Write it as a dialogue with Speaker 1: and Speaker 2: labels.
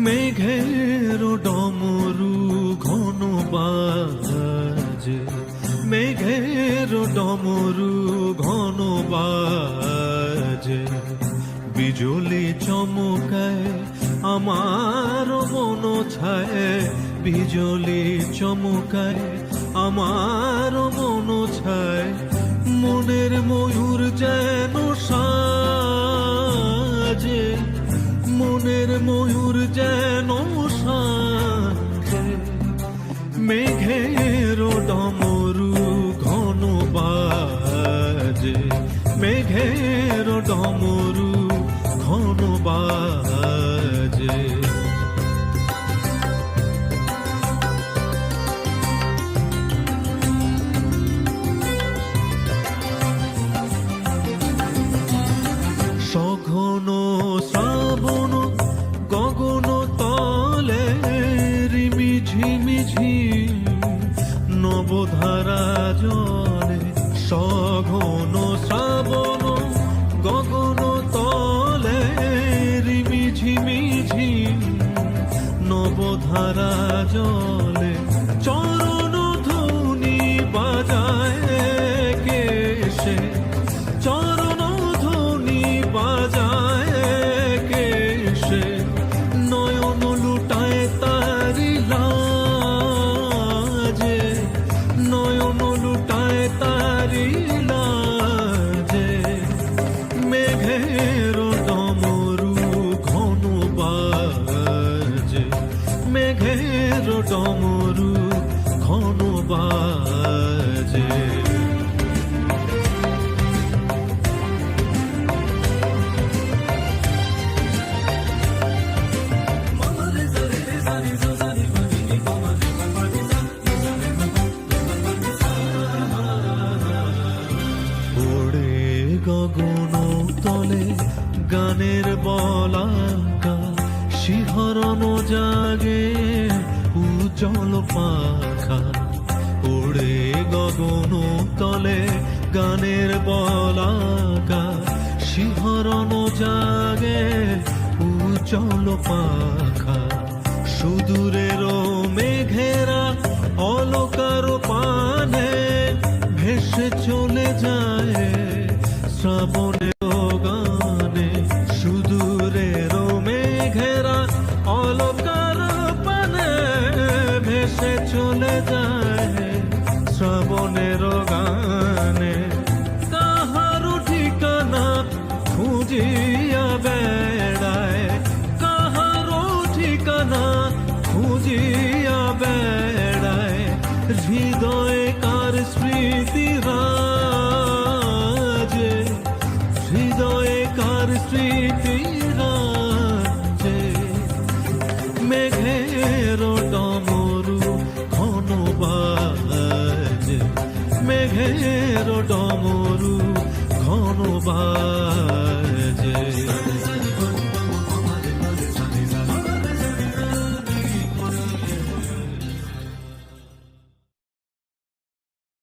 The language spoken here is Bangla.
Speaker 1: মেঘের ডমরু ঘন বাজে, মেঘের ডমরু ঘন বাজে, বিজলি চমকায় আমার মন ছায়, বিজলি চমকায় আমার মন ছায়, মনের ময়ূর যেন সাজে, মনের ময়ূর যেন সাজে, মেঘের ডমরু ঘন বাজে, মেঘের ডমরু ঘন বাজে। সঘন শ্রাবণ গগন তলে রিমি ঝিমি ঝিম নবধারা জলে, সঘন শ্রাবণ গগন তলে রিমি ঝিমি ঝিম নবধারা জলে, চরণ ধ্বনি বাজায় কে সে, চরণ ধ্বনি বাজায় কে সে, নয়ন লুটায় তারি লাজে, নয়ন লুটায় তারি লাজে, মেঘের ডমরু ঘন বাজে, মেঘের ডমরু ঘন বাজে। গগন তলে গানের বলাকা, শিহরণ জাগে উজ্জ্বল পাখা, ওড়ে গগন তলে গানের বলাকা, শিহরণ জাগে উজ্জ্বল পাখা, সুদূরের মেঘেরা অলকার পানে ভেসে চলে যায় শ্রাবণের গানে, সুদূরের মেঘেরা অলকার পানে ভেসে চলে যায় শ্রাবণের গানে, কাহারো ঠিকানা খুঁজিয়া বেড়ায়, কাহারো ঠিকানা খুঁজিয়া বেড়ায়, হৃদয়ে কার স্মৃতি রাজে, হৃদয়ে কার স্মৃতি রাজে, মেঘের ডমরু ঘন বাজে, মেঘের ডমরু ঘন বাজে।